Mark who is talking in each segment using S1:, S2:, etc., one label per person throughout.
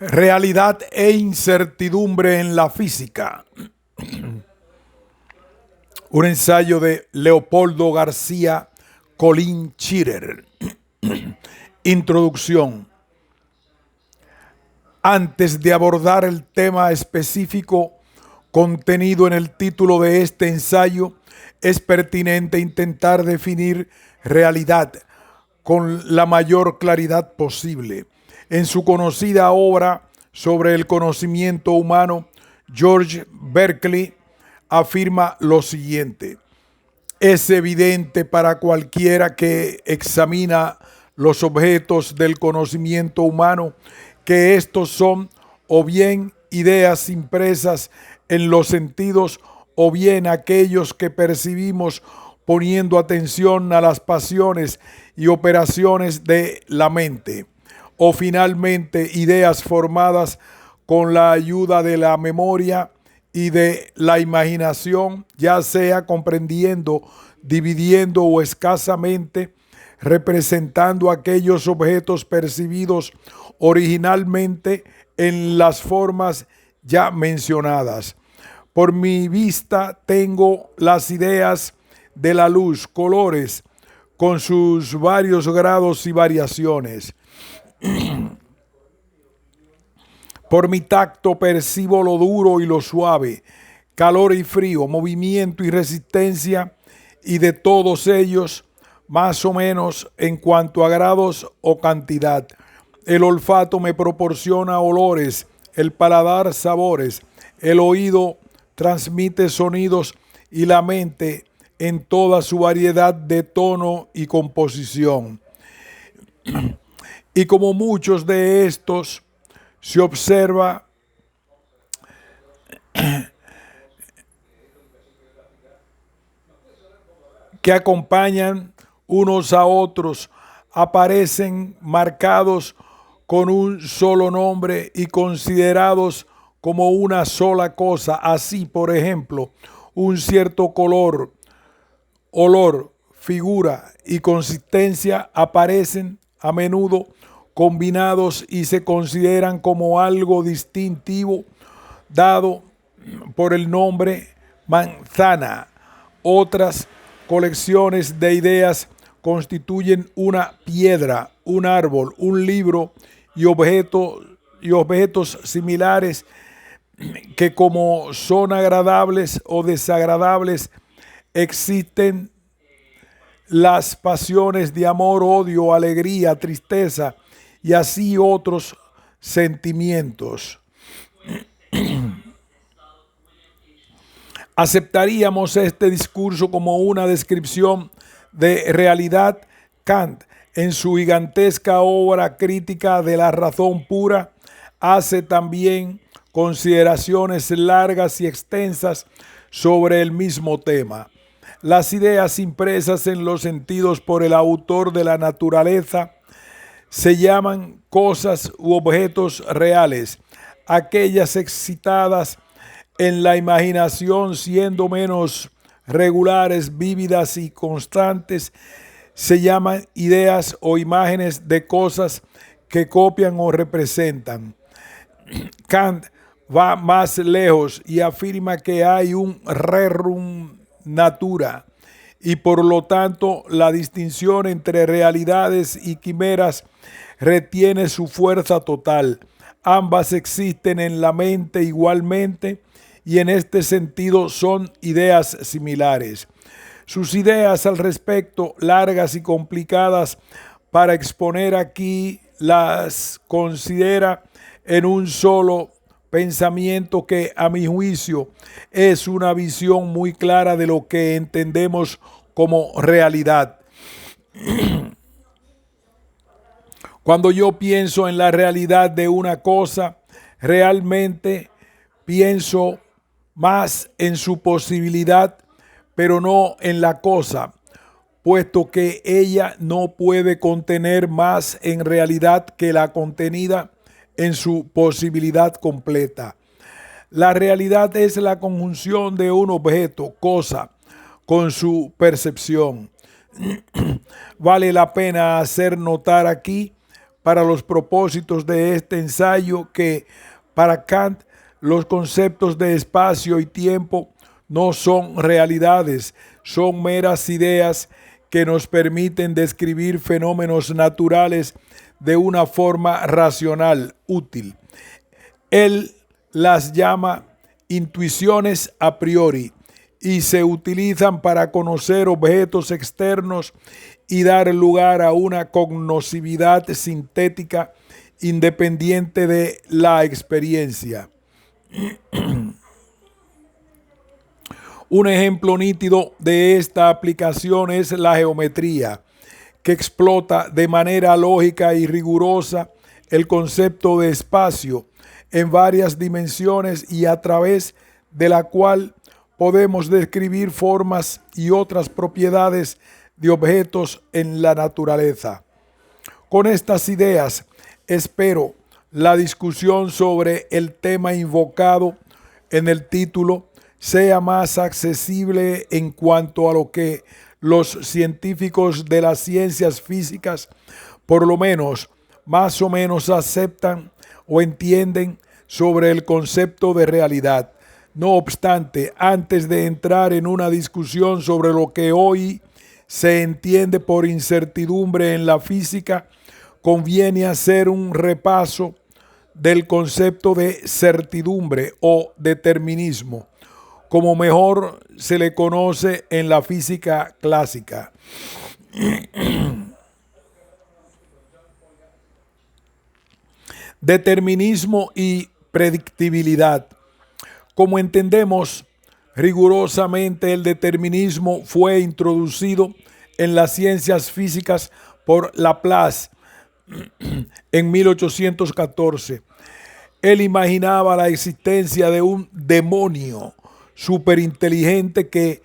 S1: Realidad e incertidumbre en la física. Un ensayo de Leopoldo García Colín Chirer. Introducción. Antes de abordar el tema específico contenido en el título de este ensayo, es pertinente intentar definir realidad con la mayor claridad posible. En su conocida obra sobre el conocimiento humano, George Berkeley afirma lo siguiente: es evidente para cualquiera que examina los objetos del conocimiento humano que estos son o bien ideas impresas en los sentidos o bien aquellos que percibimos poniendo atención a las pasiones y operaciones de la mente, o finalmente ideas formadas con la ayuda de la memoria y de la imaginación, ya sea comprendiendo, dividiendo o escasamente representando aquellos objetos percibidos originalmente en las formas ya mencionadas. Por mi vista tengo las ideas de la luz, colores, con sus varios grados y variaciones. Por mi tacto percibo lo duro y lo suave, calor y frío, movimiento y resistencia, y de todos ellos, más o menos en cuanto a grados o cantidad. El olfato me proporciona olores, el paladar sabores, el oído transmite sonidos y la mente en toda su variedad de tono y composición. Y como muchos de estos se observa que acompañan unos a otros, aparecen marcados con un solo nombre y considerados como una sola cosa. Así, por ejemplo, un cierto color, olor, figura y consistencia aparecen a menudo combinados y se consideran como algo distintivo dado por el nombre manzana. Otras colecciones de ideas constituyen una piedra, un árbol, un libro y objetos similares que, como son agradables o desagradables, existen las pasiones de amor, odio, alegría, tristeza y así otros sentimientos. ¿Aceptaríamos este discurso como una descripción de realidad? Kant, en su gigantesca obra crítica de la razón pura, hace también consideraciones largas y extensas sobre el mismo tema. Las ideas impresas en los sentidos por el autor de la naturaleza se llaman cosas u objetos reales. Aquellas excitadas en la imaginación, siendo menos regulares, vívidas y constantes, se llaman ideas o imágenes de cosas que copian o representan. Kant va más lejos y afirma que hay un rerum natura y por lo tanto la distinción entre realidades y quimeras retiene su fuerza total. Ambas existen en la mente igualmente y en este sentido son ideas similares. Sus ideas al respecto, largas y complicadas para exponer aquí, las considera en un solo pensamiento que, a mi juicio, es una visión muy clara de lo que entendemos como realidad. Cuando yo pienso en la realidad de una cosa, realmente pienso más en su posibilidad, pero no en la cosa, puesto que ella no puede contener más en realidad que la contenida en su posibilidad completa. La realidad es la conjunción de un objeto, cosa, con su percepción. Vale la pena hacer notar aquí, para los propósitos de este ensayo que para Kant los conceptos de espacio y tiempo no son realidades, son meras ideas que nos permiten describir fenómenos naturales de una forma racional, útil. Él las llama intuiciones a priori y se utilizan para conocer objetos externos y dar lugar a una cognoscibilidad sintética independiente de la experiencia. Un ejemplo nítido de esta aplicación es la geometría, que explota de manera lógica y rigurosa el concepto de espacio en varias dimensiones y a través de la cual podemos describir formas y otras propiedades de objetos en la naturaleza. Con estas ideas, espero la discusión sobre el tema invocado en el título sea más accesible en cuanto a lo que los científicos de las ciencias físicas, por lo menos, más o menos aceptan o entienden sobre el concepto de realidad. No obstante, antes de entrar en una discusión sobre lo que hoy se entiende por incertidumbre en la física, conviene hacer un repaso del concepto de certidumbre o determinismo, como mejor se le conoce en la física clásica. Determinismo y predictibilidad. Como entendemos, rigurosamente el determinismo fue introducido en las ciencias físicas por Laplace en 1814. Él imaginaba la existencia de un demonio superinteligente que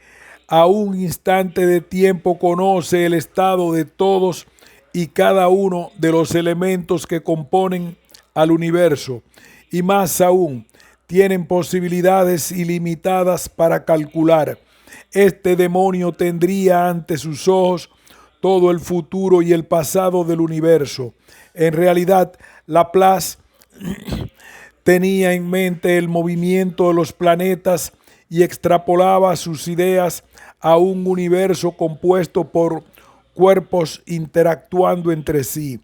S1: a un instante de tiempo conoce el estado de todos y cada uno de los elementos que componen al universo, y más aún, tienen posibilidades ilimitadas para calcular. Este demonio tendría ante sus ojos todo el futuro y el pasado del universo. En realidad, Laplace tenía en mente el movimiento de los planetas y extrapolaba sus ideas a un universo compuesto por cuerpos interactuando entre sí.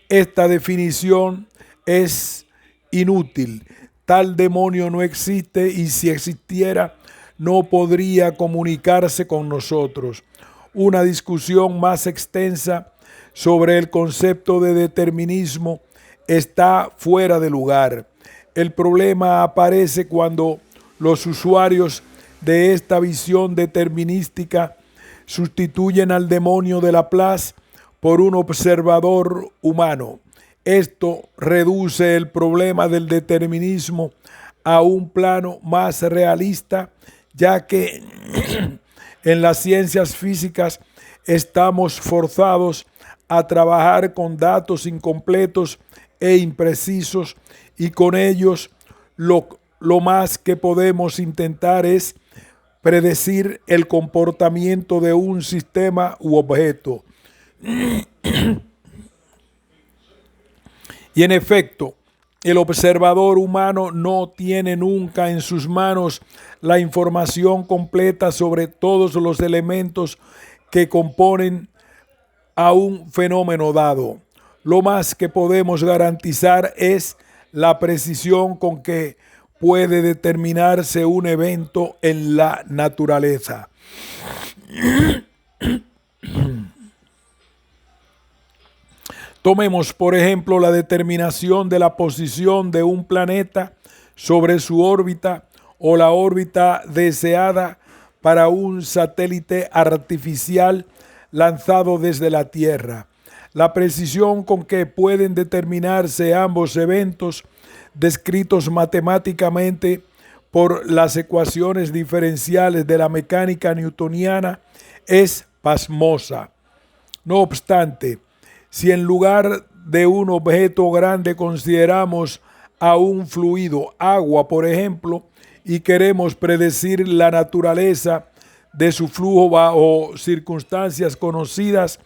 S1: Esta definición es inútil. Tal demonio no existe y si existiera no podría comunicarse con nosotros. Una discusión más extensa sobre el concepto de determinismo está fuera de lugar. El problema aparece cuando los usuarios de esta visión determinística sustituyen al demonio de Laplace por un observador humano. Esto reduce el problema del determinismo a un plano más realista, ya que en las ciencias físicas estamos forzados a trabajar con datos incompletos e imprecisos y con ellos lo más que podemos intentar es predecir el comportamiento de un sistema u objeto. Y en efecto, el observador humano no tiene nunca en sus manos la información completa sobre todos los elementos que componen a un fenómeno dado. Lo más que podemos garantizar es la precisión con que puede determinarse un evento en la naturaleza. Tomemos, por ejemplo, la determinación de la posición de un planeta sobre su órbita o la órbita deseada para un satélite artificial lanzado desde la Tierra. La precisión con que pueden determinarse ambos eventos descritos matemáticamente por las ecuaciones diferenciales de la mecánica newtoniana es pasmosa. No obstante, si en lugar de un objeto grande consideramos a un fluido, agua por ejemplo, y queremos predecir la naturaleza de su flujo bajo circunstancias conocidas,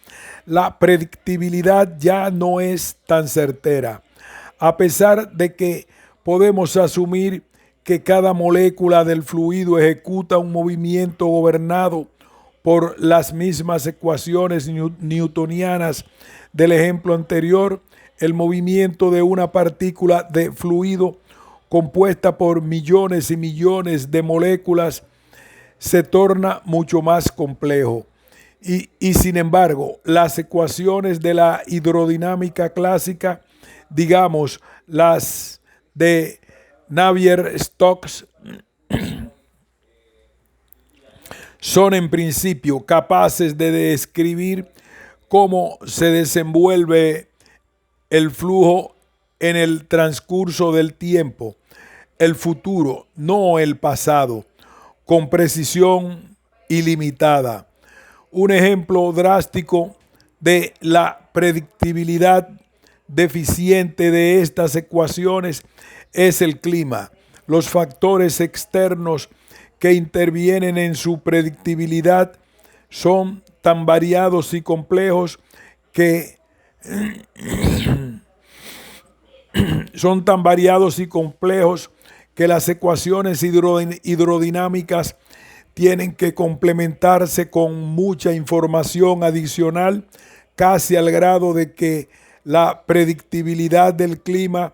S1: la predictibilidad ya no es tan certera. A pesar de que podemos asumir que cada molécula del fluido ejecuta un movimiento gobernado por las mismas ecuaciones newtonianas del ejemplo anterior, el movimiento de una partícula de fluido compuesta por millones y millones de moléculas se torna mucho más complejo. Y sin embargo, las ecuaciones de la hidrodinámica clásica, digamos las de Navier-Stokes, son en principio capaces de describir cómo se desenvuelve el flujo en el transcurso del tiempo, el futuro, no el pasado, con precisión ilimitada. Un ejemplo drástico de la predictibilidad deficiente de estas ecuaciones es el clima. Los factores externos que intervienen en su predictibilidad son tan variados y complejos que las ecuaciones hidrodinámicas tienen que complementarse con mucha información adicional, casi al grado de que la predictibilidad del clima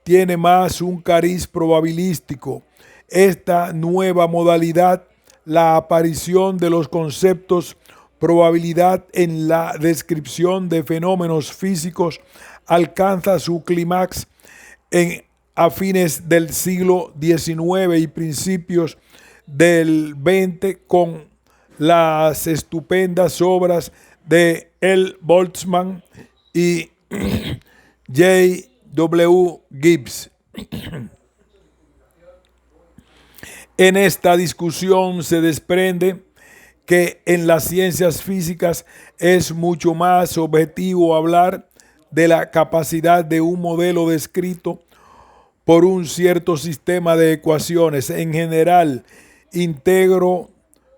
S1: tiene más un cariz probabilístico. Esta nueva modalidad, la aparición de los conceptos probabilidad en la descripción de fenómenos físicos, alcanza su clímax a fines del siglo XIX y principios del XX con las estupendas obras de L. Boltzmann y J. W. Gibbs. En esta discusión se desprende que en las ciencias físicas es mucho más objetivo hablar de la capacidad de un modelo descrito por un cierto sistema de ecuaciones, en general íntegro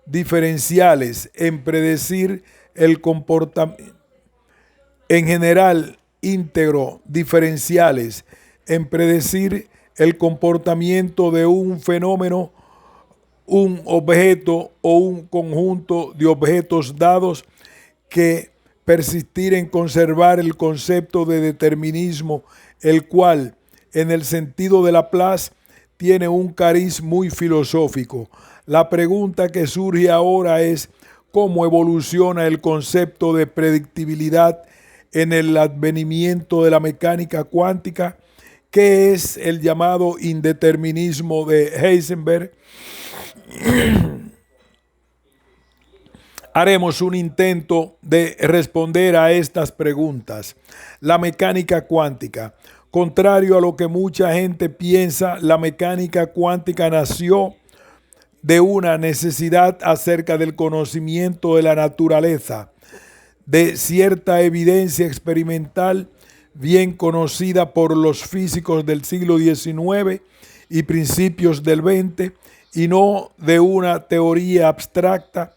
S1: diferenciales, en predecir el comportamiento, de un fenómeno, un objeto o un conjunto de objetos dados, que persistir en conservar el concepto de determinismo, el cual, en el sentido de Laplace, tiene un cariz muy filosófico. La pregunta que surge ahora es cómo evoluciona el concepto de predictibilidad en el advenimiento de la mecánica cuántica, que es el llamado indeterminismo de Heisenberg. Haremos un intento de responder a estas preguntas. La mecánica cuántica. Contrario a lo que mucha gente piensa, la mecánica cuántica nació de una necesidad acerca del conocimiento de la naturaleza, de cierta evidencia experimental bien conocida por los físicos del siglo XIX y principios del XX, y no de una teoría abstracta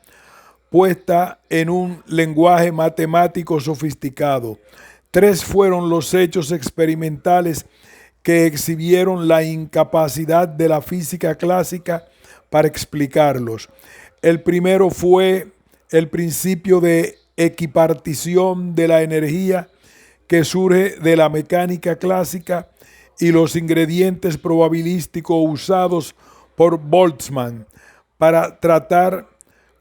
S1: puesta en un lenguaje matemático sofisticado. Tres fueron los hechos experimentales que exhibieron la incapacidad de la física clásica para explicarlos. El primero fue el principio de equipartición de la energía que surge de la mecánica clásica y los ingredientes probabilísticos usados por Boltzmann para tratar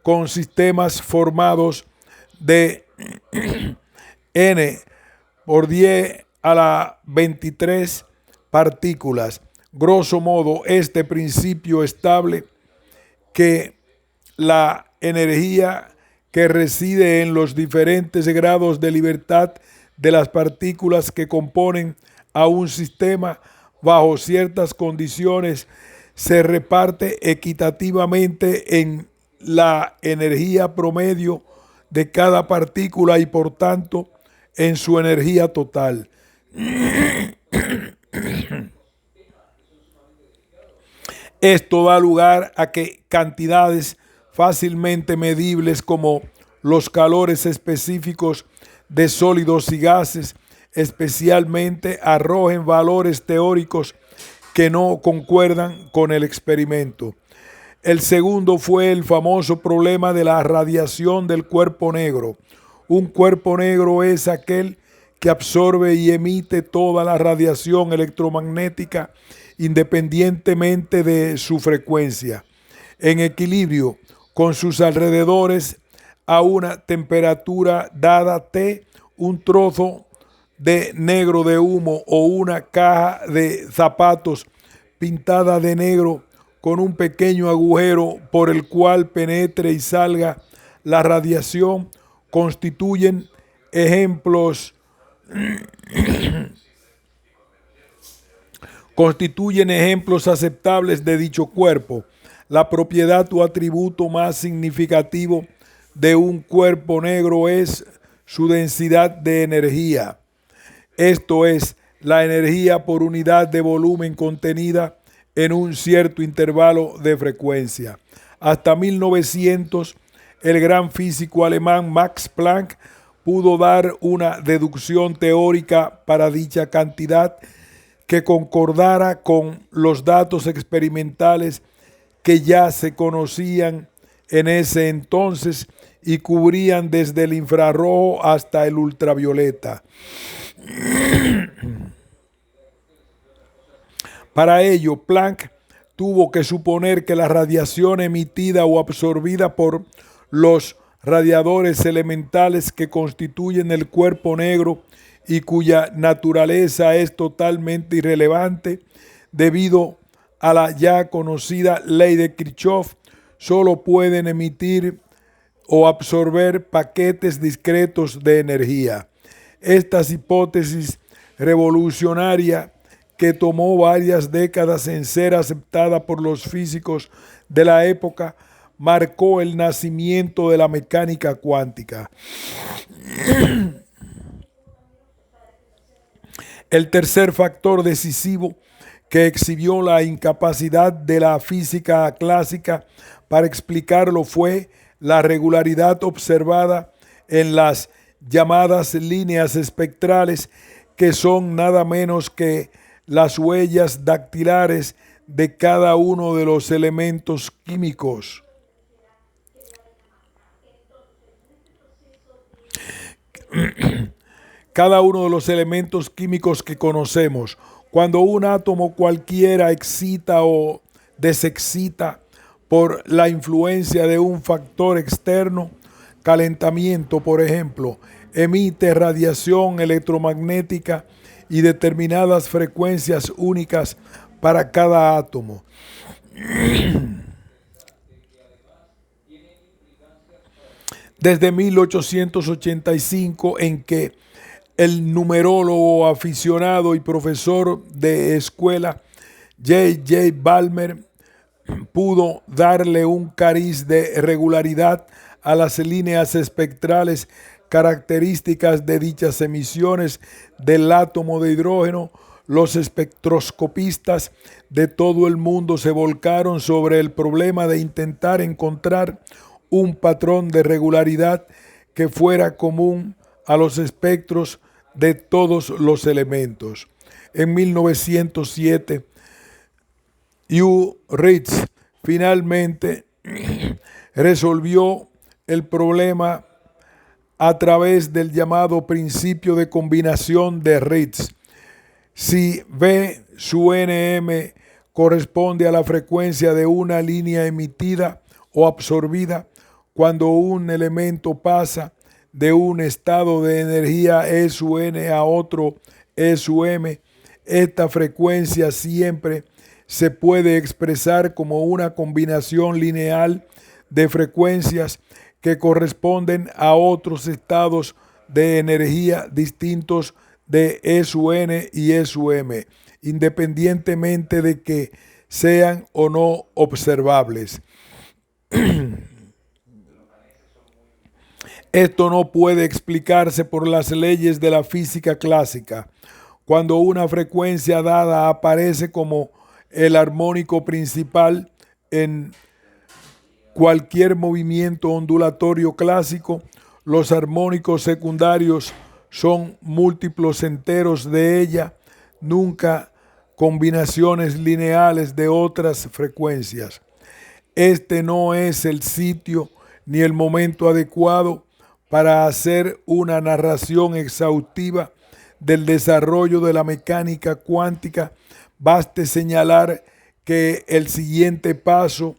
S1: con sistemas formados de n por 10 a la 23 partículas. Grosso modo, este principio establece que la energía que reside en los diferentes grados de libertad de las partículas que componen a un sistema bajo ciertas condiciones se reparte equitativamente en la energía promedio de cada partícula y por tanto en su energía total. Esto da lugar a que cantidades fácilmente medibles como los calores específicos de sólidos y gases, especialmente arrojen valores teóricos que no concuerdan con el experimento. El segundo fue el famoso problema de la radiación del cuerpo negro. Un cuerpo negro es aquel que absorbe y emite toda la radiación electromagnética independientemente de su frecuencia, en equilibrio con sus alrededores a una temperatura dada T. Un trozo de negro de humo o una caja de zapatos pintada de negro con un pequeño agujero por el cual penetre y salga la radiación constituyen ejemplos aceptables de dicho cuerpo. La propiedad o atributo más significativo de un cuerpo negro es su densidad de energía. Esto es, la energía por unidad de volumen contenida en un cierto intervalo de frecuencia. Hasta 1900, el gran físico alemán Max Planck pudo dar una deducción teórica para dicha cantidad que concordara con los datos experimentales que ya se conocían en ese entonces y cubrían desde el infrarrojo hasta el ultravioleta. Para ello, Planck tuvo que suponer que la radiación emitida o absorbida por los radiadores elementales que constituyen el cuerpo negro y cuya naturaleza es totalmente irrelevante debido a la ya conocida ley de Kirchhoff, solo pueden emitir o absorber paquetes discretos de energía. Esta hipótesis revolucionaria, que tomó varias décadas en ser aceptada por los físicos de la época, marcó el nacimiento de la mecánica cuántica. El tercer factor decisivo que exhibió la incapacidad de la física clásica para explicarlo fue la regularidad observada en las llamadas líneas espectrales, que son nada menos que las huellas dactilares de cada uno de los elementos químicos. Cada uno de los elementos químicos que conocemos. Cuando un átomo cualquiera excita o desexcita por la influencia de un factor externo, calentamiento, por ejemplo, emite radiación electromagnética y determinadas frecuencias únicas para cada átomo. Desde 1885, en que el numerólogo aficionado y profesor de escuela J. Balmer pudo darle un cariz de regularidad a las líneas espectrales características de dichas emisiones del átomo de hidrógeno, los espectroscopistas de todo el mundo se volcaron sobre el problema de intentar encontrar un patrón de regularidad que fuera común a los espectros de todos los elementos. En 1907, Hugh Ritz finalmente resolvió el problema a través del llamado principio de combinación de Ritz. Si V su Nm corresponde a la frecuencia de una línea emitida o absorbida, cuando un elemento pasa de un estado de energía E sub n a otro E sub m, esta frecuencia siempre se puede expresar como una combinación lineal de frecuencias que corresponden a otros estados de energía distintos de E sub n y E sub m, independientemente de que sean o no observables. Esto no puede explicarse por las leyes de la física clásica. Cuando una frecuencia dada aparece como el armónico principal en cualquier movimiento ondulatorio clásico, los armónicos secundarios son múltiplos enteros de ella, nunca combinaciones lineales de otras frecuencias. Este no es el sitio ni el momento adecuado para hacer una narración exhaustiva del desarrollo de la mecánica cuántica. Baste señalar que el siguiente paso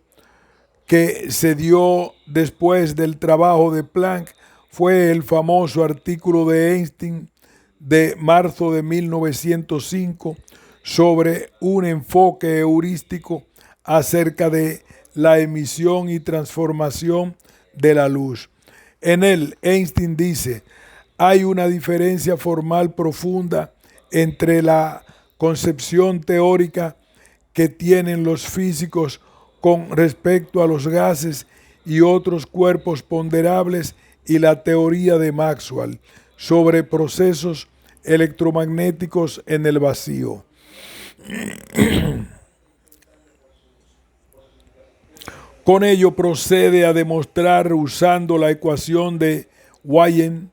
S1: que se dio después del trabajo de Planck fue el famoso artículo de Einstein de marzo de 1905 sobre un enfoque heurístico acerca de la emisión y transformación de la luz. En él, Einstein dice: hay una diferencia formal profunda entre la concepción teórica que tienen los físicos con respecto a los gases y otros cuerpos ponderables y la teoría de Maxwell sobre procesos electromagnéticos en el vacío. Con ello procede a demostrar, usando la ecuación de Wien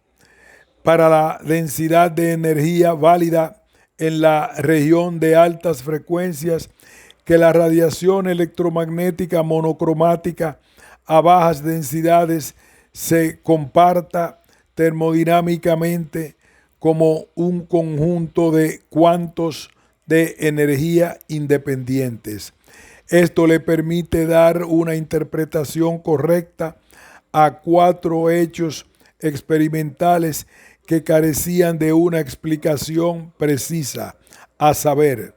S1: para la densidad de energía válida en la región de altas frecuencias, que la radiación electromagnética monocromática a bajas densidades se comparta termodinámicamente como un conjunto de cuantos de energía independientes. Esto le permite dar una interpretación correcta a 4 hechos experimentales que carecían de una explicación precisa, a saber: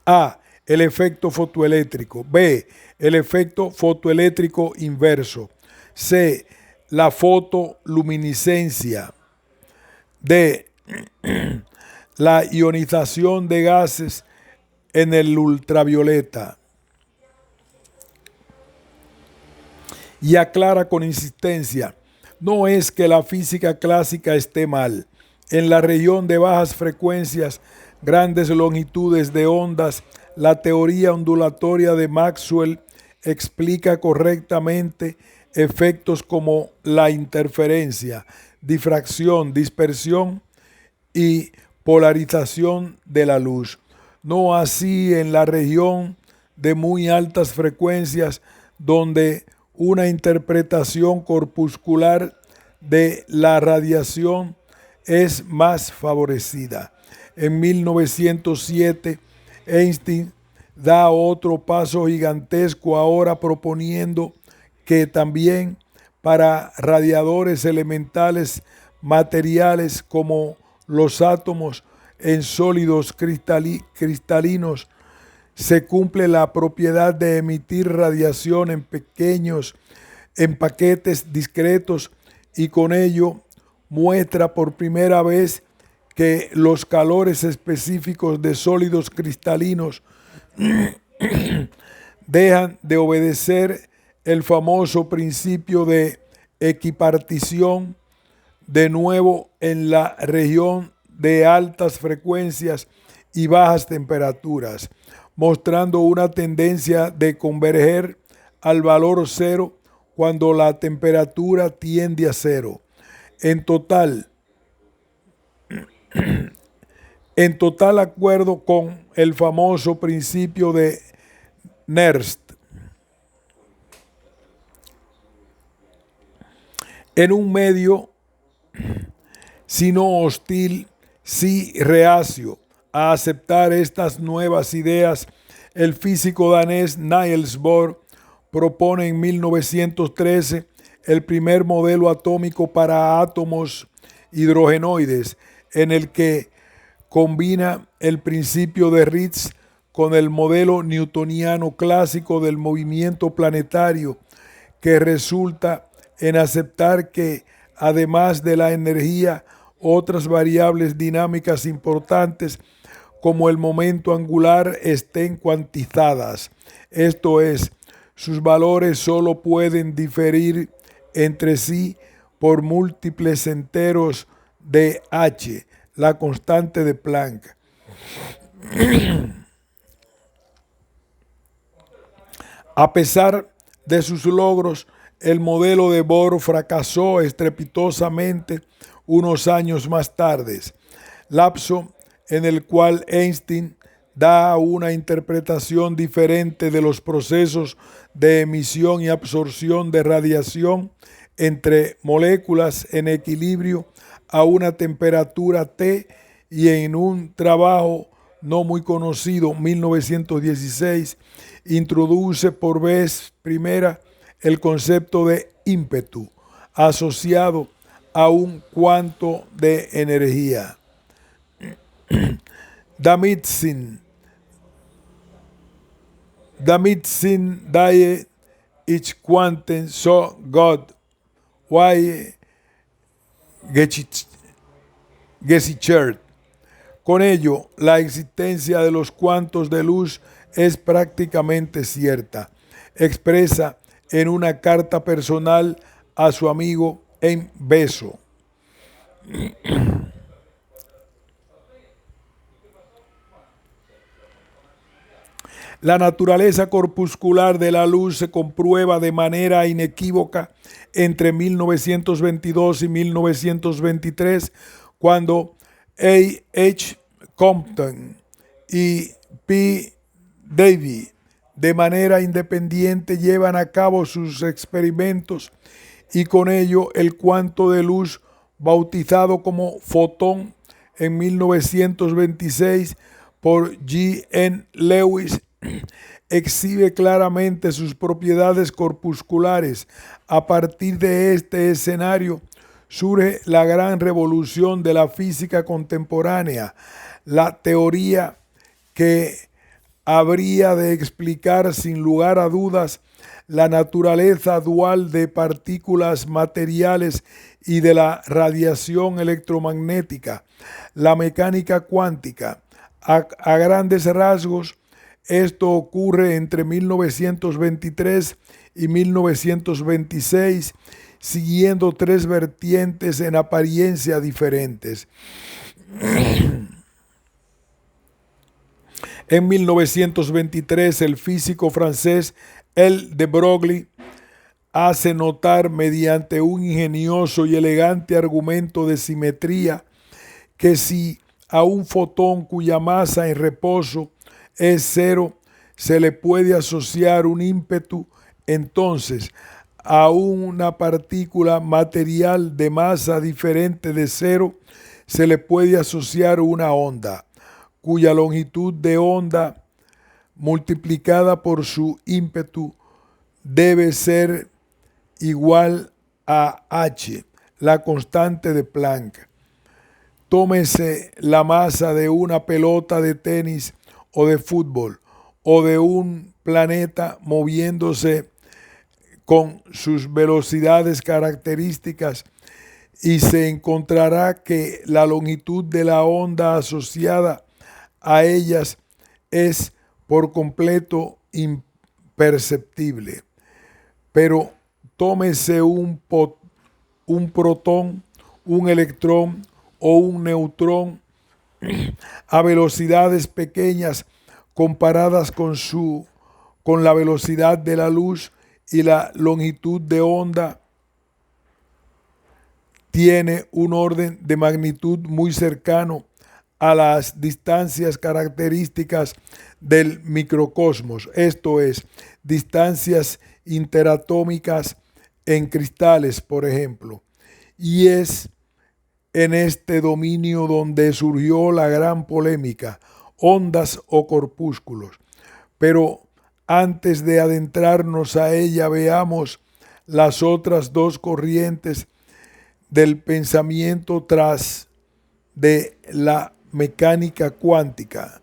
S1: A. El efecto fotoeléctrico. B. El efecto fotoeléctrico inverso. C. La fotoluminiscencia. D. La ionización de gases en el ultravioleta. Y aclara con insistencia: no es que la física clásica esté mal. En la región de bajas frecuencias, grandes longitudes de ondas, la teoría ondulatoria de Maxwell explica correctamente efectos como la interferencia, difracción, dispersión y polarización de la luz. No así en la región de muy altas frecuencias, donde una interpretación corpuscular de la radiación es más favorecida. En 1907, Einstein da otro paso gigantesco, ahora proponiendo que también para radiadores elementales materiales como los átomos en sólidos cristalinos se cumple la propiedad de emitir radiación en paquetes discretos, y con ello muestra por primera vez que los calores específicos de sólidos cristalinos dejan de obedecer el famoso principio de equipartición, de nuevo en la región de altas frecuencias y bajas temperaturas, mostrando una tendencia de converger al valor cero cuando la temperatura tiende a cero. En total acuerdo con el famoso principio de Nernst. En un medio, si no hostil, sí reacio a aceptar estas nuevas ideas, el físico danés Niels Bohr propone en 1913 el primer modelo atómico para átomos hidrogenoides, en el que combina el principio de Ritz con el modelo newtoniano clásico del movimiento planetario, que resulta en aceptar que, además de la energía, otras variables dinámicas importantes como el momento angular estén cuantizadas. Esto es, sus valores solo pueden diferir entre sí por múltiples enteros de h, la constante de Planck. A pesar de sus logros, el modelo de Bohr fracasó estrepitosamente unos años más tarde, lapso en el cual Einstein da una interpretación diferente de los procesos de emisión y absorción de radiación entre moléculas en equilibrio a una temperatura T, y en un trabajo no muy conocido, 1916, introduce por vez primera el concepto de ímpetu asociado a un cuanto de energía. Damit sin die ich quanten so God why gesichert. Con ello, la existencia de los cuantos de luz es prácticamente cierta, expresa en una carta personal a su amigo en Beso. La naturaleza corpuscular de la luz se comprueba de manera inequívoca entre 1922 y 1923, cuando A. H. Compton y P. Davy, de manera independiente, llevan a cabo sus experimentos, y con ello el cuanto de luz, bautizado como fotón en 1926 por G. N. Lewis, exhibe claramente sus propiedades corpusculares. A partir de este escenario surge la gran revolución de la física contemporánea, la teoría que habría de explicar sin lugar a dudas la naturaleza dual de partículas materiales y de la radiación electromagnética, la mecánica cuántica. A grandes rasgos, esto ocurre entre 1923 y 1926, siguiendo tres vertientes en apariencia diferentes. En 1923, el físico francés L. de Broglie hace notar, mediante un ingenioso y elegante argumento de simetría, que si a un fotón cuya masa en reposo es cero se le puede asociar un ímpetu, entonces a una partícula material de masa diferente de cero se le puede asociar una onda, cuya longitud de onda multiplicada por su ímpetu debe ser igual a h, la constante de Planck. Tómese la masa de una pelota de tenis o de fútbol, o de un planeta moviéndose con sus velocidades características, y se encontrará que la longitud de la onda asociada a ellas es por completo imperceptible. Pero tómese un protón, un electrón o un neutrón a velocidades pequeñas comparadas con la velocidad de la luz, y la longitud de onda tiene un orden de magnitud muy cercano a las distancias características del microcosmos, esto es, distancias interatómicas en cristales, por ejemplo. Y es en este dominio donde surgió la gran polémica, ondas o corpúsculos. Pero antes de adentrarnos a ella, veamos las otras dos corrientes del pensamiento tras de la mecánica cuántica.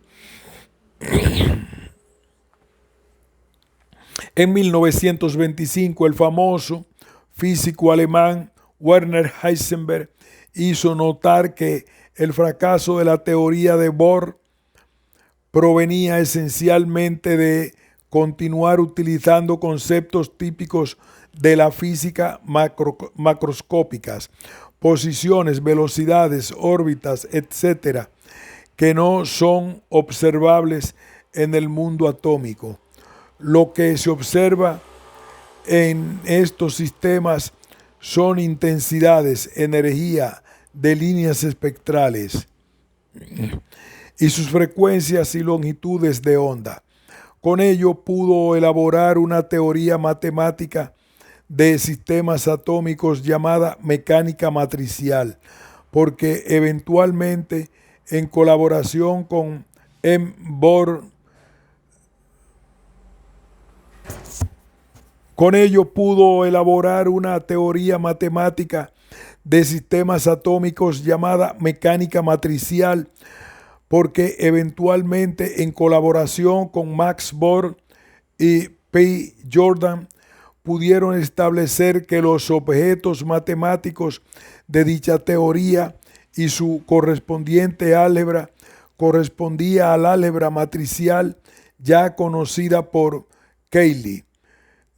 S1: En 1925, el famoso físico alemán Werner Heisenberg hizo notar que el fracaso de la teoría de Bohr provenía esencialmente de continuar utilizando conceptos típicos de la física macroscópicas, posiciones, velocidades, órbitas, etc., que no son observables en el mundo atómico. Lo que se observa en estos sistemas son intensidades, energía de líneas espectrales y sus frecuencias y longitudes de onda. Con ello pudo elaborar una teoría matemática de sistemas atómicos llamada mecánica matricial, porque eventualmente en colaboración con M. Born, con ello pudo elaborar una teoría matemática de sistemas atómicos llamada mecánica matricial, porque eventualmente en colaboración con Max Born y P. Jordan pudieron establecer que los objetos matemáticos de dicha teoría y su correspondiente álgebra correspondía al álgebra matricial ya conocida por Cayley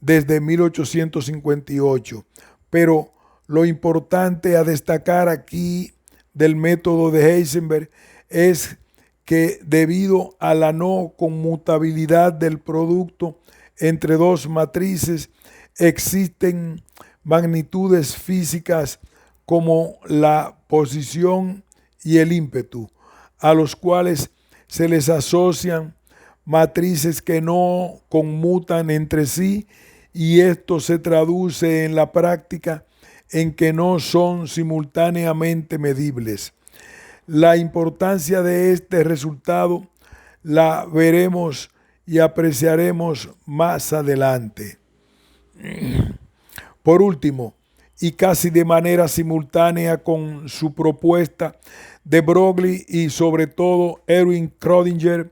S1: desde 1858. Pero lo importante a destacar aquí del método de Heisenberg es que debido a la no conmutabilidad del producto entre dos matrices, existen magnitudes físicas como la posición y el ímpetu, a los cuales se les asocian matrices que no conmutan entre sí, y esto se traduce en la práctica en que no son simultáneamente medibles. La importancia de este resultado la veremos y apreciaremos más adelante. Por último, y casi de manera simultánea con su propuesta, de Broglie y sobre todo Erwin Schrödinger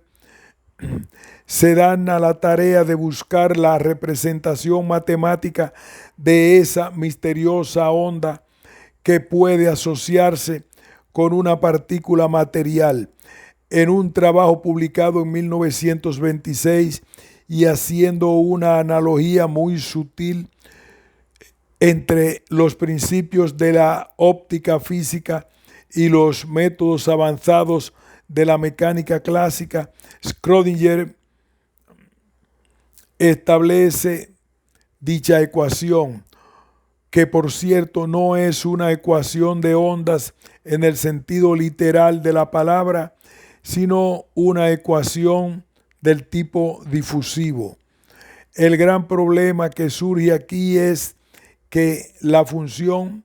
S1: se dan a la tarea de buscar la representación matemática de esa misteriosa onda que puede asociarse con una partícula material. En un trabajo publicado en 1926 y haciendo una analogía muy sutil entre los principios de la óptica física y los métodos avanzados de la mecánica clásica, Schrödinger establece dicha ecuación, que por cierto no es una ecuación de ondas en el sentido literal de la palabra, sino una ecuación del tipo difusivo. El gran problema que surge aquí es que la función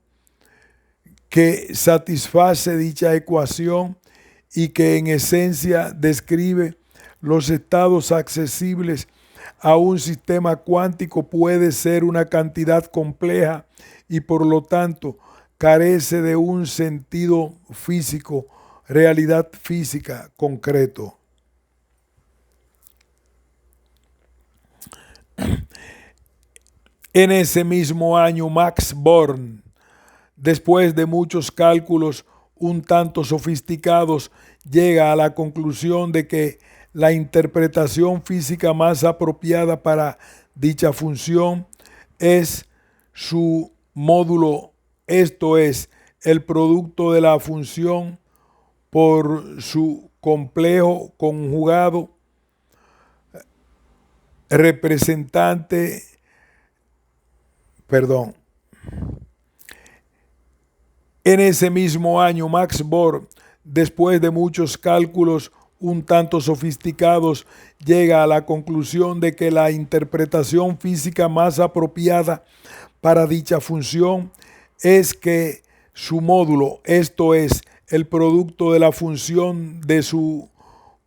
S1: que satisface dicha ecuación y que en esencia describe los estados accesibles a un sistema cuántico puede ser una cantidad compleja y por lo tanto carece de un sentido físico, realidad física concreto. En ese mismo año, Max Born, después de muchos cálculos un tanto sofisticados, llega a la conclusión de que la interpretación física más apropiada para dicha función es su módulo, esto es, el producto de la función por su complejo conjugado representante, En ese mismo año, Max Born, después de muchos cálculos un tanto sofisticados, llega a la conclusión de que la interpretación física más apropiada para dicha función es que su módulo, esto es, el producto de la función de su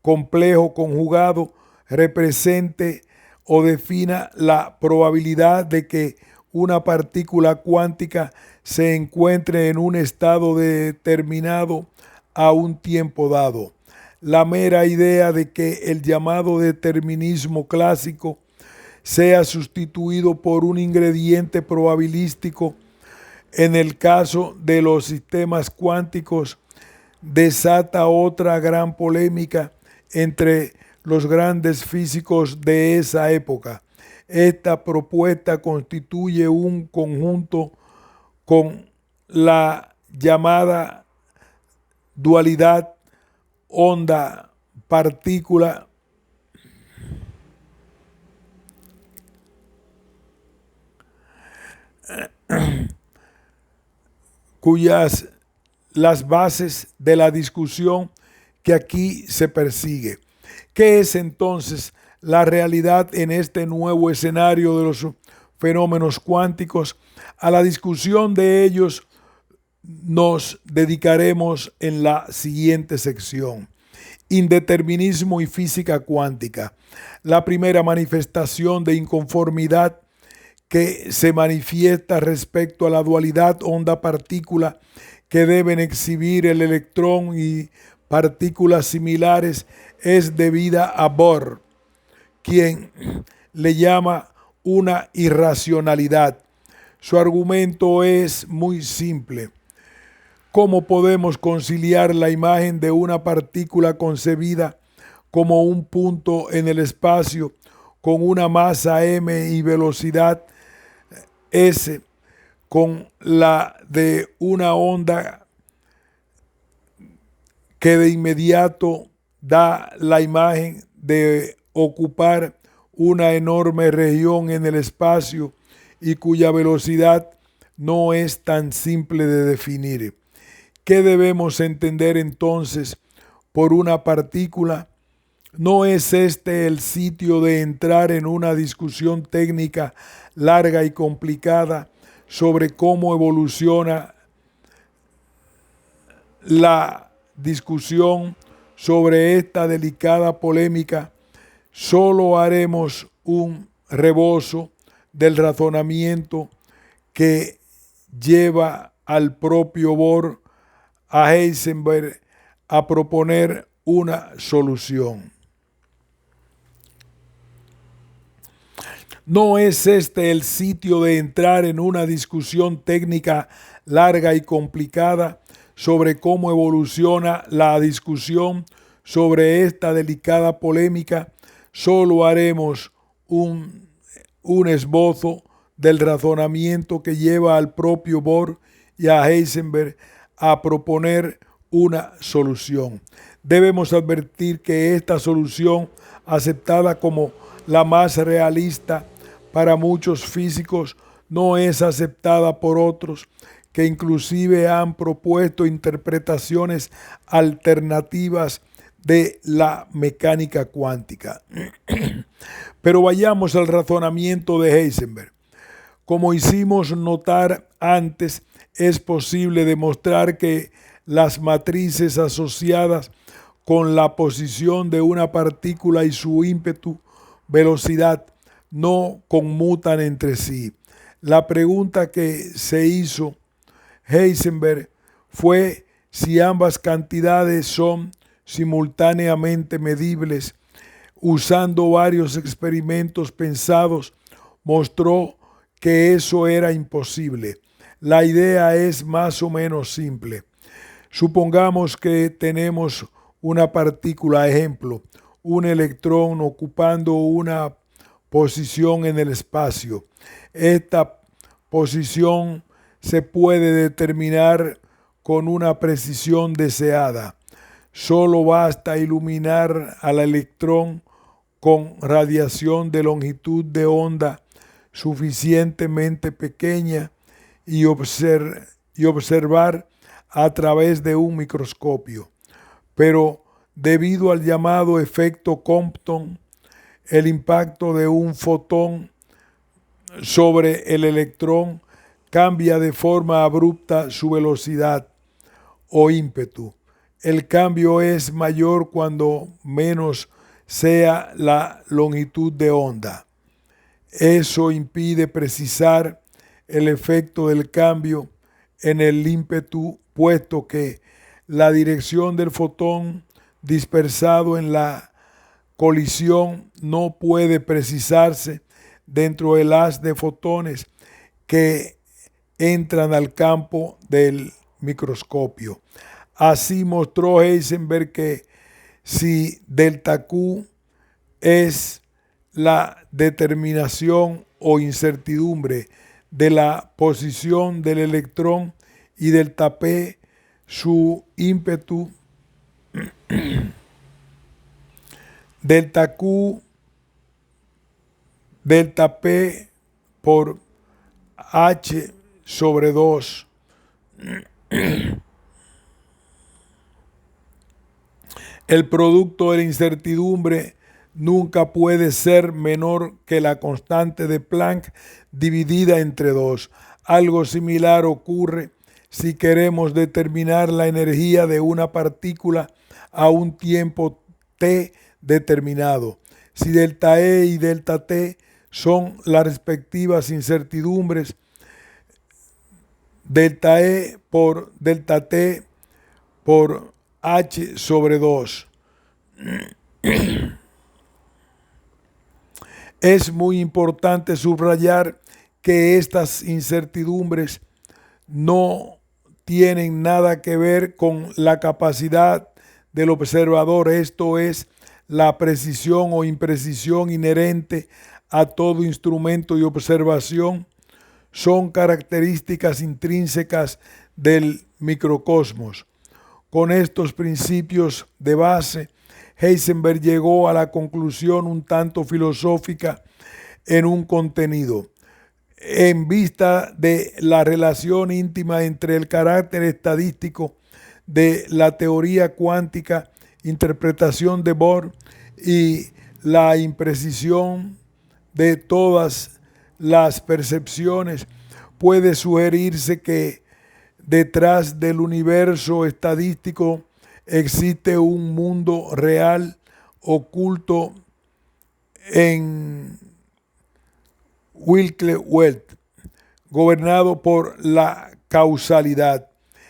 S1: complejo conjugado, represente o defina la probabilidad de que una partícula cuántica se encuentre en un estado determinado a un tiempo dado. La mera idea de que el llamado determinismo clásico sea sustituido por un ingrediente probabilístico en el caso de los sistemas cuánticos desata otra gran polémica entre los grandes físicos de esa época. Esta propuesta constituye un conjunto con la llamada dualidad onda-partícula cuyas las bases de la discusión que aquí se persigue. ¿Qué es entonces la realidad en este nuevo escenario de los fenómenos cuánticos? A la discusión de ellos nos dedicaremos en la siguiente sección. Indeterminismo y física cuántica. La primera manifestación de inconformidad que se manifiesta respecto a la dualidad onda-partícula que deben exhibir el electrón y partículas similares es debida a Bohr, quien le llama una irracionalidad. Su argumento es muy simple. ¿Cómo podemos conciliar la imagen de una partícula concebida como un punto en el espacio con una masa m y velocidad s con la de una onda que de inmediato da la imagen de ocupar una enorme región en el espacio y cuya velocidad no es tan simple de definir? ¿Qué debemos entender entonces por una partícula? ¿No es este el sitio de entrar en una discusión técnica larga y complicada sobre cómo evoluciona la discusión sobre esta delicada polémica? Solo haremos un rebozo del razonamiento que lleva al propio Bohr a Heisenberg a proponer una solución. ¿No es este el sitio de entrar en una discusión técnica larga y complicada sobre cómo evoluciona la discusión sobre esta delicada polémica? Solo haremos un esbozo del razonamiento que lleva al propio Bohr y a Heisenberg a proponer una solución. Debemos advertir que esta solución, aceptada como la más realista para muchos físicos, no es aceptada por otros, que inclusive han propuesto interpretaciones alternativas de la mecánica cuántica. Pero vayamos al razonamiento de Heisenberg. Como hicimos notar antes, es posible demostrar que las matrices asociadas con la posición de una partícula y su ímpetu, velocidad, no conmutan entre sí. La pregunta que se hizo Heisenberg fue si ambas cantidades son simultáneamente medibles. Usando varios experimentos pensados, mostró que eso era imposible. La idea es más o menos simple. Supongamos que tenemos una partícula, ejemplo, un electrón ocupando una posición en el espacio. Esta posición se puede determinar con una precisión deseada. Solo basta iluminar al electrón con radiación de longitud de onda suficientemente pequeña y observar a través de un microscopio. Pero debido al llamado efecto Compton, el impacto de un fotón sobre el electrón cambia de forma abrupta su velocidad o ímpetu. El cambio es mayor cuando menos sea la longitud de onda. Eso impide precisar el efecto del cambio en el ímpetu, puesto que la dirección del fotón dispersado en la colisión no puede precisarse dentro del haz de fotones que entran al campo del microscopio. Así mostró Heisenberg que si delta Q es la determinación o incertidumbre de la posición del electrón y delta P su ímpetu, delta Q, delta P por H sobre 2. El producto de la incertidumbre nunca puede ser menor que la constante de Planck dividida entre 2. Algo similar ocurre si queremos determinar la energía de una partícula a un tiempo t determinado. Si delta E y delta T son las respectivas incertidumbres, delta E por delta T por H sobre 2. Es muy importante subrayar que estas incertidumbres no tienen nada que ver con la capacidad del observador, esto es, la precisión o imprecisión inherente a todo instrumento de observación. Son características intrínsecas del microcosmos. Con estos principios de base, Heisenberg llegó a la conclusión un tanto filosófica en un contenido. En vista de la relación íntima entre el carácter estadístico de la teoría cuántica, interpretación de Bohr, y la imprecisión de todas las percepciones, puede sugerirse que detrás del universo estadístico existe un mundo real oculto en Wilke-Welt, gobernado por la causalidad.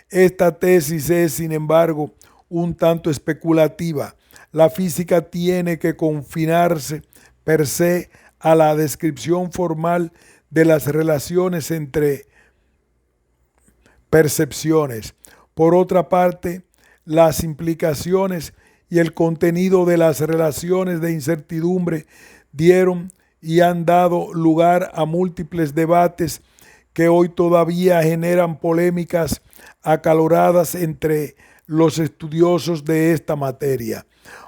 S1: Esta tesis es, sin embargo, un tanto especulativa. La física tiene que confinarse per se a la descripción formal de las relaciones entre percepciones. Por otra parte, las implicaciones y el contenido de las relaciones de incertidumbre dieron y han dado lugar a múltiples debates que hoy todavía generan polémicas acaloradas entre los estudiosos de esta materia.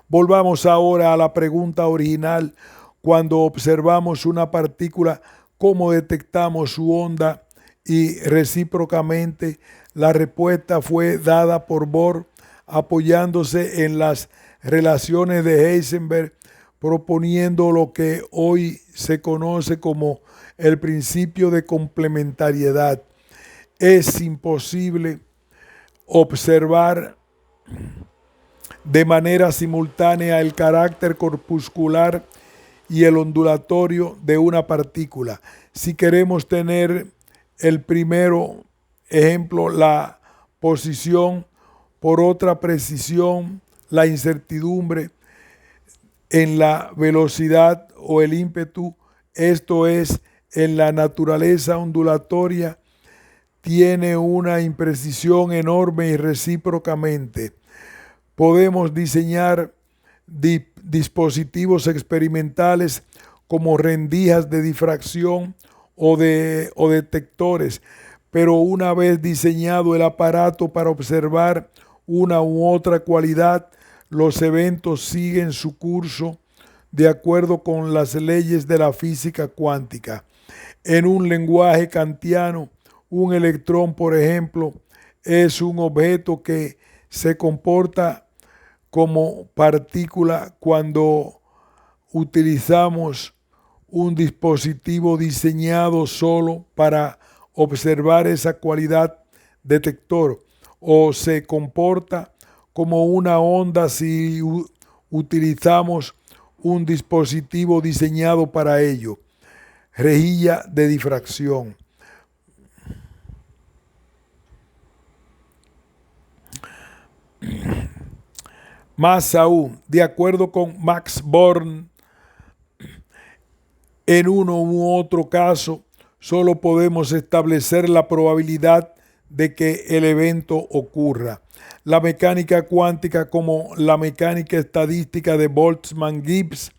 S1: Volvamos ahora a la pregunta original. Cuando observamos una partícula, ¿cómo detectamos su onda? Y recíprocamente, la respuesta fue dada por Bohr apoyándose en las relaciones de Heisenberg, proponiendo lo que hoy se conoce como el principio de complementariedad. Es imposible observar de manera simultánea el carácter corpuscular y el ondulatorio de una partícula. Si queremos tener el primero ejemplo, la posición, por otra precisión, la incertidumbre en la velocidad o el ímpetu, esto es, en la naturaleza ondulatoria, tiene una imprecisión enorme y recíprocamente. Podemos diseñar dispositivos experimentales como rendijas de difracción o detectores, pero una vez diseñado el aparato para observar una u otra cualidad, los eventos siguen su curso de acuerdo con las leyes de la física cuántica. En un lenguaje kantiano, un electrón, por ejemplo, es un objeto que se comporta como partícula cuando utilizamos un dispositivo diseñado solo para observar esa cualidad detector, o se comporta como una onda si utilizamos un dispositivo diseñado para ello. Rejilla de difracción. Más aún, de acuerdo con Max Born, en uno u otro caso, solo podemos establecer la probabilidad de que el evento ocurra. La mecánica cuántica, como la mecánica estadística de Boltzmann-Gibbs,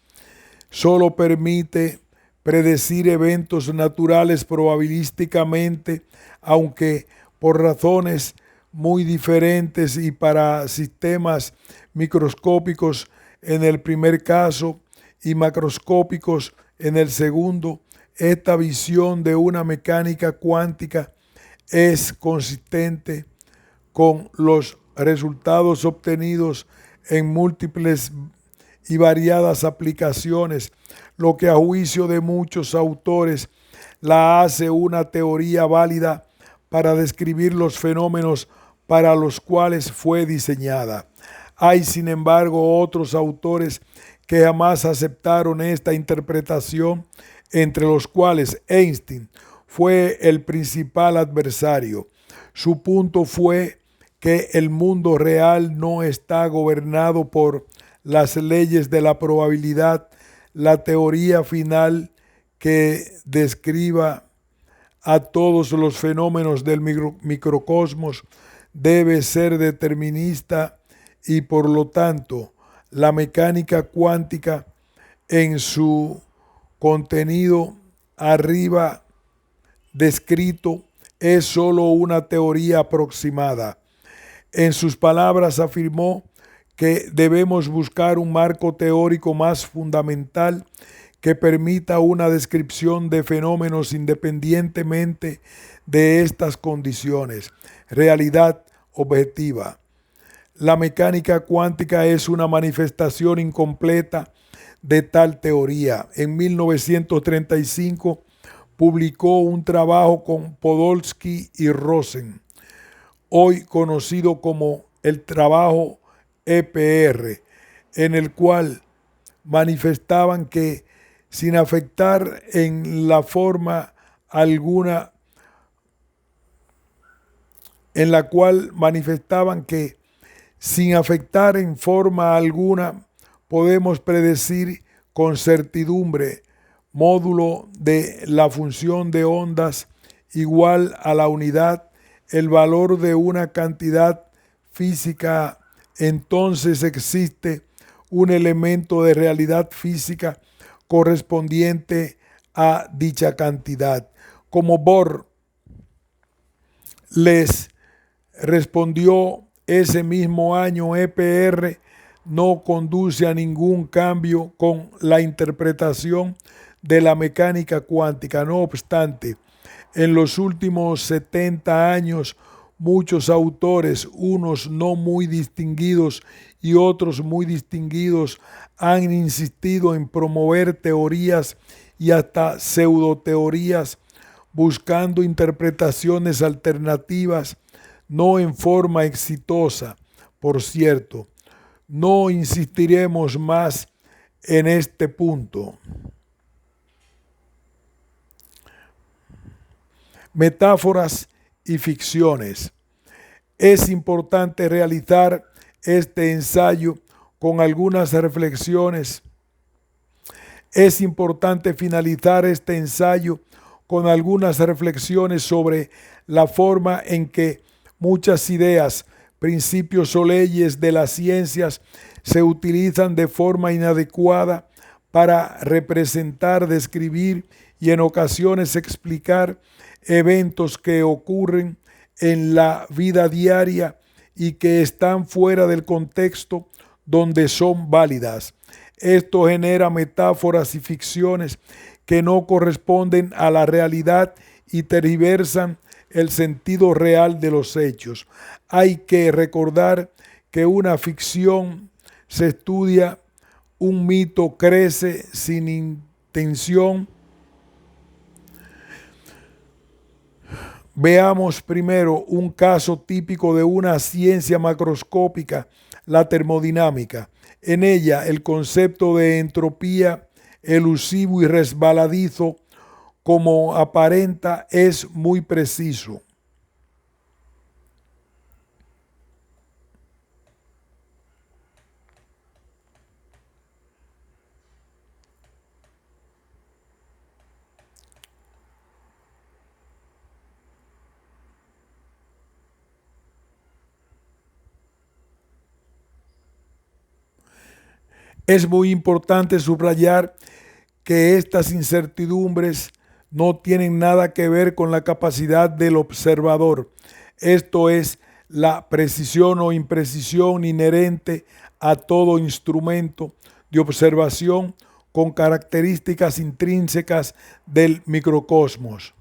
S1: solo permite predecir eventos naturales probabilísticamente, aunque por razones muy diferentes y para sistemas microscópicos en el primer caso y macroscópicos en el segundo. Esta visión de una mecánica cuántica es consistente con los resultados obtenidos en múltiples y variadas aplicaciones, lo que a juicio de muchos autores la hace una teoría válida para describir los fenómenos para los cuales fue diseñada. Hay, sin embargo, otros autores que jamás aceptaron esta interpretación, entre los cuales Einstein fue el principal adversario. Su punto fue que el mundo real no está gobernado por las leyes de la probabilidad. La teoría final que describa a todos los fenómenos del microcosmos debe ser determinista y por lo tanto la mecánica cuántica en su contenido arriba descrito es sólo una teoría aproximada. En sus palabras afirmó que debemos buscar un marco teórico más fundamental que permita una descripción de fenómenos independientemente de estas condiciones. Realidad objetiva. La mecánica cuántica es una manifestación incompleta de tal teoría. En 1935 publicó un trabajo con Podolsky y Rosen, hoy conocido como el trabajo EPR, en el cual manifestaban que sin afectar en la forma alguna, en la cual manifestaban que sin afectar en forma alguna podemos predecir con certidumbre módulo de la función de ondas igual a la unidad, el valor de una cantidad física, entonces existe un elemento de realidad física correspondiente a dicha cantidad. Como Bohr les respondió ese mismo año, EPR no conduce a ningún cambio con la interpretación de la mecánica cuántica. No obstante, en los últimos 70 años, muchos autores, unos no muy distinguidos y otros muy distinguidos, han insistido en promover teorías y hasta pseudoteorías, buscando interpretaciones alternativas, no en forma exitosa. Por cierto, no insistiremos más en este punto. Metáforas y ficciones. Es importante realizar este ensayo con algunas reflexiones. Es importante finalizar este ensayo con algunas reflexiones sobre la forma en que muchas ideas, principios o leyes de las ciencias se utilizan de forma inadecuada para representar, describir y en ocasiones explicar eventos que ocurren en la vida diaria y que están fuera del contexto donde son válidas. Esto genera metáforas y ficciones que no corresponden a la realidad y tergiversan el sentido real de los hechos. Hay que recordar que una ficción se estudia, un mito crece sin intención. Veamos primero un caso típico de una ciencia macroscópica, la termodinámica. En ella, el concepto de entropía, elusivo y resbaladizo, como aparenta, es muy preciso. Es muy importante subrayar que estas incertidumbres no tienen nada que ver con la capacidad del observador. Esto es, la precisión o imprecisión inherente a todo instrumento de observación con características intrínsecas del microcosmos.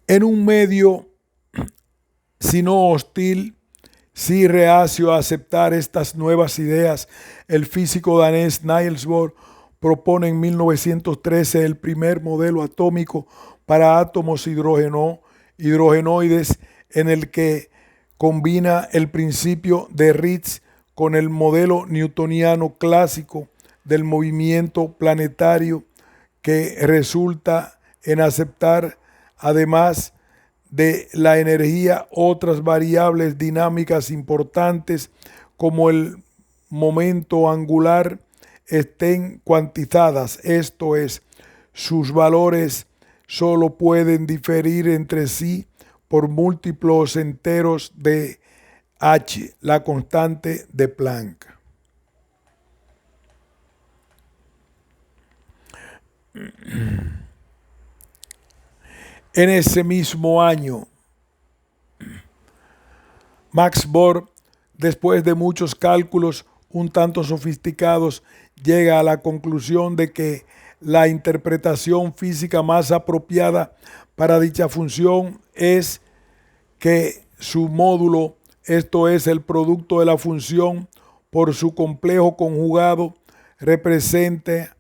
S1: En un medio, si no hostil, sí reacio a aceptar estas nuevas ideas, el físico danés Niels Bohr propone en 1913 el primer modelo atómico para átomos hidrogenoides, en el que combina el principio de Ritz con el modelo newtoniano clásico del movimiento planetario, que resulta en aceptar, además de la energía, otras variables dinámicas importantes como el momento angular estén cuantizadas, esto es, sus valores solo pueden diferir entre sí por múltiplos enteros de h, la constante de Planck. En ese mismo año, Max Born, después de muchos cálculos un tanto sofisticados, llega a la conclusión de que la interpretación física más apropiada para dicha función es que su módulo, esto es el producto de la función por su complejo conjugado, represente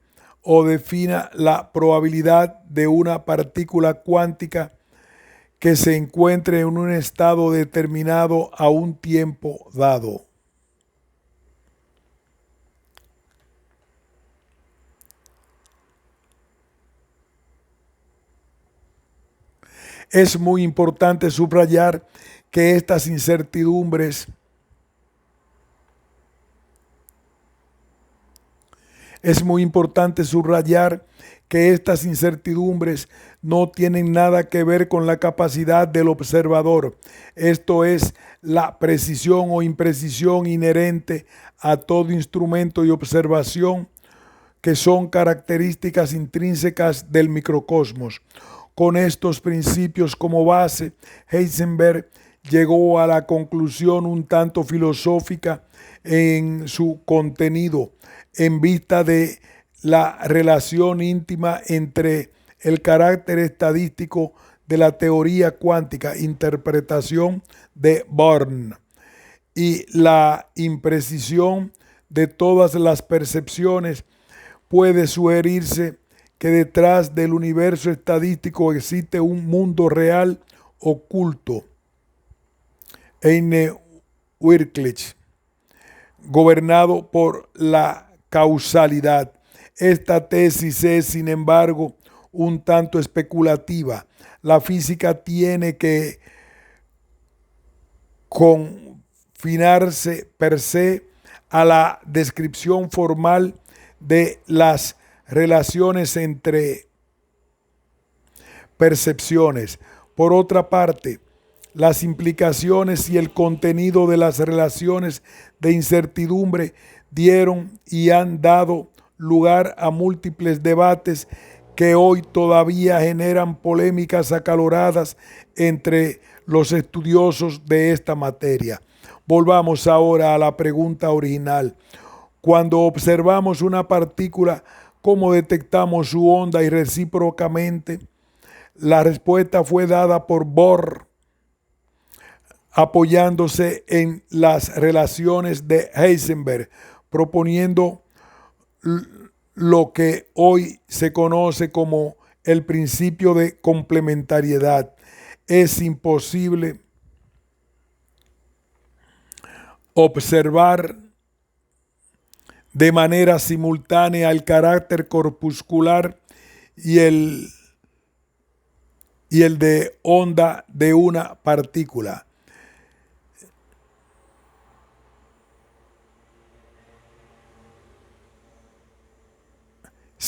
S1: o defina la probabilidad de una partícula cuántica que se encuentre en un estado determinado a un tiempo dado. Es muy importante subrayar que estas incertidumbres no tienen nada que ver con la capacidad del observador, esto es, la precisión o imprecisión inherente a todo instrumento de observación, que son características intrínsecas del microcosmos. Con estos principios como base, Heisenberg llegó a la conclusión un tanto filosófica en su contenido, en vista de la relación íntima entre el carácter estadístico de la teoría cuántica, interpretación de Born, y la imprecisión de todas las percepciones. Puede sugerirse que detrás del universo estadístico existe un mundo real oculto, eine Wirklichkeit, gobernado por la causalidad. Esta tesis es, sin embargo, un tanto especulativa. La física tiene que confinarse per se a la descripción formal de las relaciones entre percepciones. Por otra parte, las implicaciones y el contenido de las relaciones de incertidumbre dieron y han dado lugar a múltiples debates que hoy todavía generan polémicas acaloradas entre los estudiosos de esta materia. Volvamos ahora a la pregunta original. Cuando observamos una partícula, ¿cómo detectamos su onda? Y recíprocamente, la respuesta fue dada por Bohr, apoyándose en las relaciones de Heisenberg, proponiendo lo que hoy se conoce como el principio de complementariedad. Es imposible observar de manera simultánea el carácter corpuscular y el de onda de una partícula.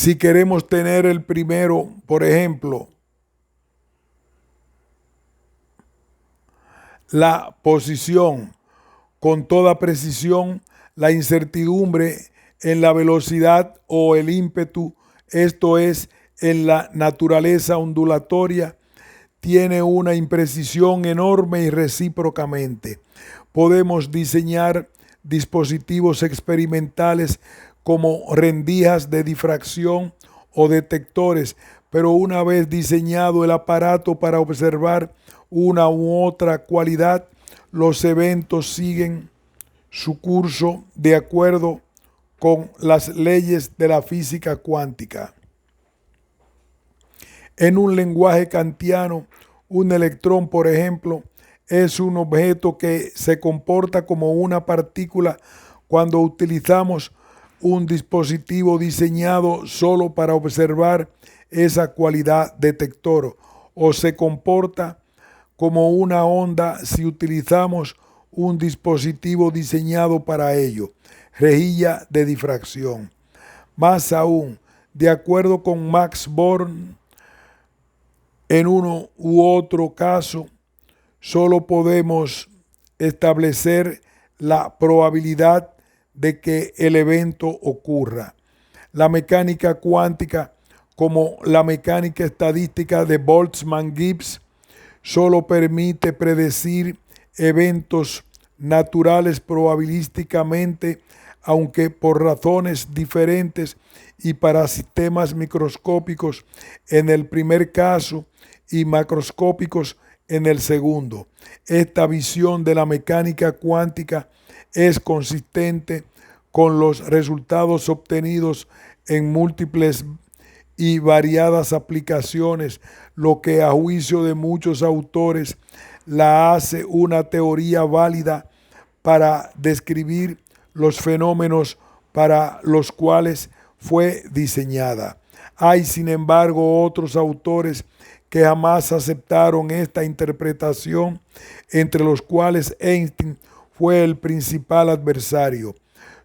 S1: Si queremos tener el primero, por ejemplo, la posición con toda precisión, la incertidumbre en la velocidad o el ímpetu, esto es, en la naturaleza ondulatoria, tiene una imprecisión enorme y recíprocamente. Podemos diseñar dispositivos experimentales como rendijas de difracción o detectores, pero una vez diseñado el aparato para observar una u otra cualidad, los eventos siguen su curso de acuerdo con las leyes de la física cuántica. En un lenguaje kantiano, un electrón, por ejemplo, es un objeto que se comporta como una partícula cuando utilizamos un dispositivo diseñado solo para observar esa cualidad detector, o se comporta como una onda si utilizamos un dispositivo diseñado para ello, rejilla de difracción. Más aún, de acuerdo con Max Born, en uno u otro caso, solo podemos establecer la probabilidad de que el evento ocurra. La mecánica cuántica, como la mecánica estadística de Boltzmann-Gibbs, solo permite predecir eventos naturales probabilísticamente, aunque por razones diferentes y para sistemas microscópicos en el primer caso y macroscópicos en el segundo. Esta visión de la mecánica cuántica es consistente con los resultados obtenidos en múltiples y variadas aplicaciones, lo que a juicio de muchos autores la hace una teoría válida para describir los fenómenos para los cuales fue diseñada. Hay, sin embargo, otros autores que jamás aceptaron esta interpretación, entre los cuales Einstein fue el principal adversario.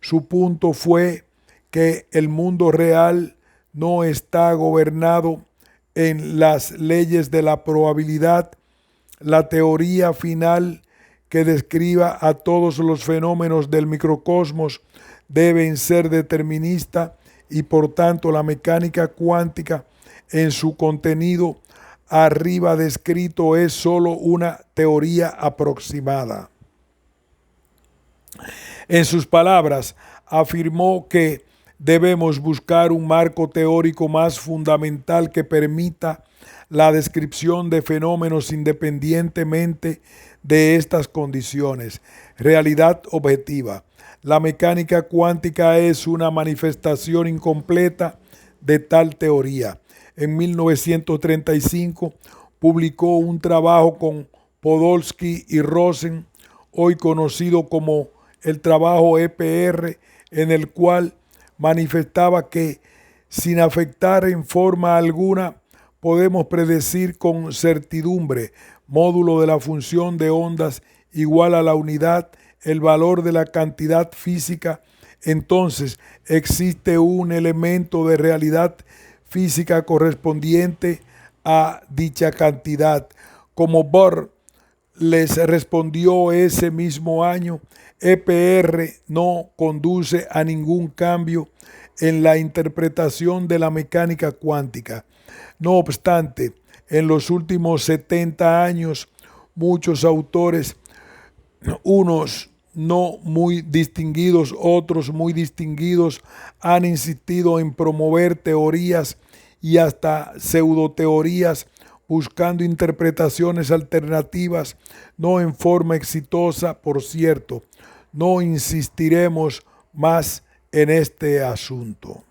S1: Su punto fue que el mundo real no está gobernado en las leyes de la probabilidad. La teoría final que describa a todos los fenómenos del microcosmos deben ser determinista y por tanto la mecánica cuántica en su contenido arriba descrito es solo una teoría aproximada. En sus palabras, afirmó que debemos buscar un marco teórico más fundamental que permita la descripción de fenómenos independientemente de estas condiciones. Realidad objetiva. La mecánica cuántica es una manifestación incompleta de tal teoría. En 1935 publicó un trabajo con Podolsky y Rosen, hoy conocido como el trabajo EPR, en el cual manifestaba que, sin afectar en forma alguna, podemos predecir con certidumbre, módulo de la función de ondas igual a la unidad, el valor de la cantidad física. Entonces existe un elemento de realidad física correspondiente a dicha cantidad. Como Bohr les respondió ese mismo año, EPR no conduce a ningún cambio en la interpretación de la mecánica cuántica. No obstante, en los últimos 70 años, muchos autores, unos no muy distinguidos, otros muy distinguidos, han insistido en promover teorías y hasta pseudoteorías buscando interpretaciones alternativas, no en forma exitosa, por cierto. No insistiremos más en este asunto.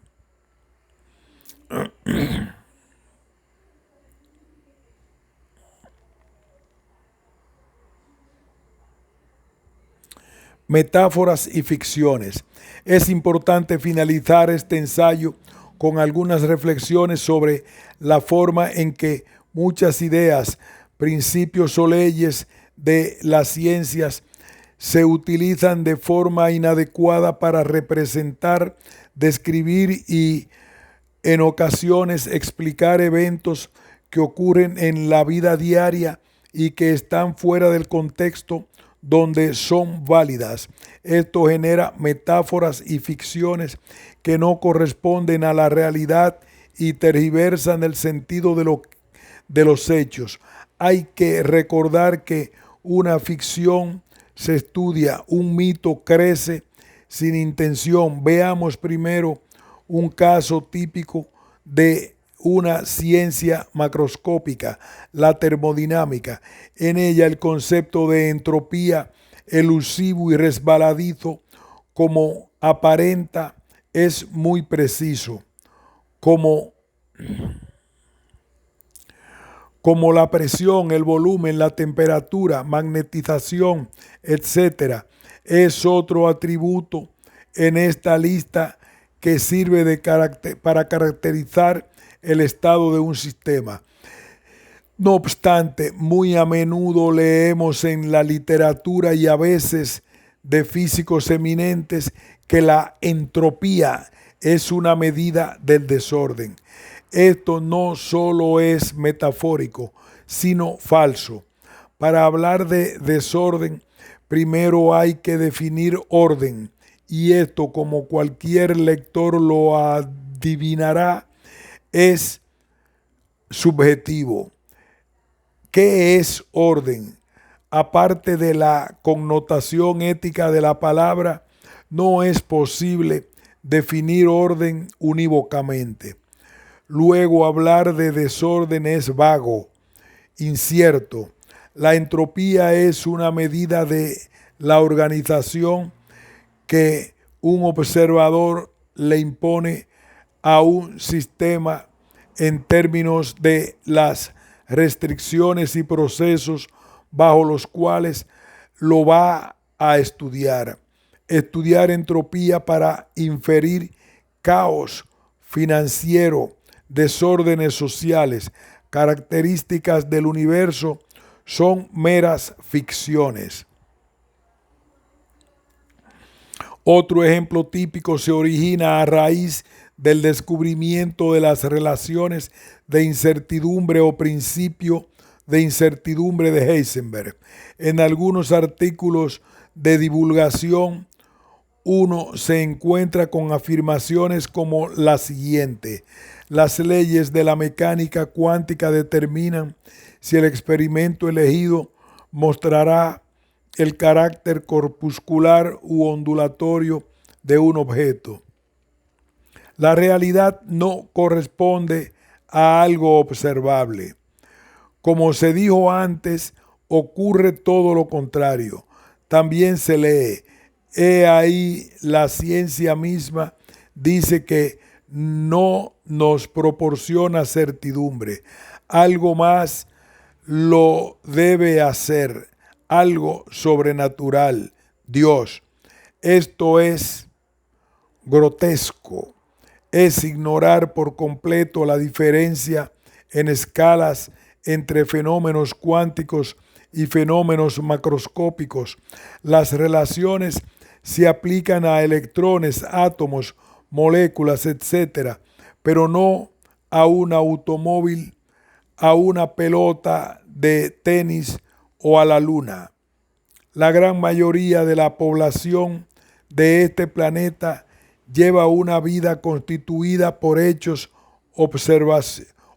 S1: Metáforas y ficciones. Es importante finalizar este ensayo con algunas reflexiones sobre la forma en que muchas ideas, principios o leyes de las ciencias se utilizan de forma inadecuada para representar, describir y en ocasiones explicar eventos que ocurren en la vida diaria y que están fuera del contexto donde son válidas. Esto genera metáforas y ficciones que no corresponden a la realidad y tergiversan el sentido de los hechos. Hay que recordar que una ficción se estudia, un mito crece sin intención. Veamos primero un caso típico de una ciencia macroscópica, la termodinámica. En ella el concepto de entropía, elusivo y resbaladizo, como aparenta, es muy preciso, como la presión, el volumen, la temperatura, magnetización, etc. Es otro atributo en esta lista que sirve para caracterizar el estado de un sistema. No obstante, muy a menudo leemos en la literatura y a veces de físicos eminentes que la entropía es una medida del desorden. Esto no solo es metafórico, sino falso. Para hablar de desorden, primero hay que definir orden, y esto, como cualquier lector lo adivinará, es subjetivo. ¿Qué es orden? Aparte de la connotación ética de la palabra, no es posible definir orden unívocamente. Luego, hablar de desorden es vago, incierto. La entropía es una medida de la organización que un observador le impone a un sistema en términos de las restricciones y procesos bajo los cuales lo va a estudiar. Estudiar entropía para inferir caos financiero, desórdenes sociales, características del universo, son meras ficciones. Otro ejemplo típico se origina a raíz del descubrimiento de las relaciones de incertidumbre o principio de incertidumbre de Heisenberg. En algunos artículos de divulgación, uno se encuentra con afirmaciones como la siguiente: las leyes de la mecánica cuántica determinan si el experimento elegido mostrará el carácter corpuscular u ondulatorio de un objeto. La realidad no corresponde a algo observable. Como se dijo antes, ocurre todo lo contrario. También se lee: he ahí la ciencia misma dice que no nos proporciona certidumbre. Algo más lo debe hacer, algo sobrenatural, Dios. Esto es grotesco. Es ignorar por completo la diferencia en escalas entre fenómenos cuánticos y fenómenos macroscópicos. Las relaciones se aplican a electrones, átomos, moléculas, etc., pero no a un automóvil, a una pelota de tenis o a la luna. La gran mayoría de la población de este planeta lleva una vida constituida por hechos,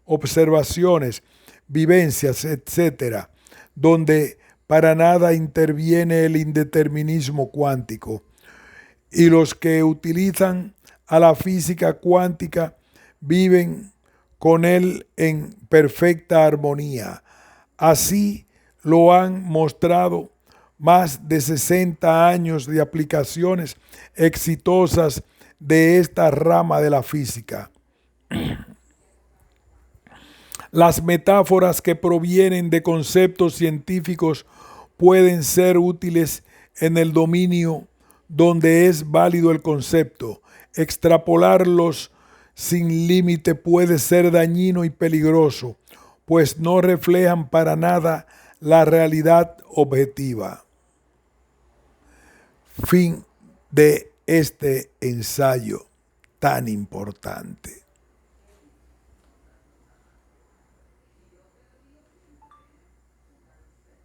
S1: observaciones, vivencias, etc., donde para nada interviene el indeterminismo cuántico. Y los que utilizan a la física cuántica viven con él en perfecta armonía. Así lo han mostrado más de 60 años de aplicaciones exitosas de esta rama de la física. Las metáforas que provienen de conceptos científicos pueden ser útiles en el dominio donde es válido el concepto. Extrapolarlos sin límite puede ser dañino y peligroso, pues no reflejan para nada la realidad objetiva. Fin de este ensayo tan importante.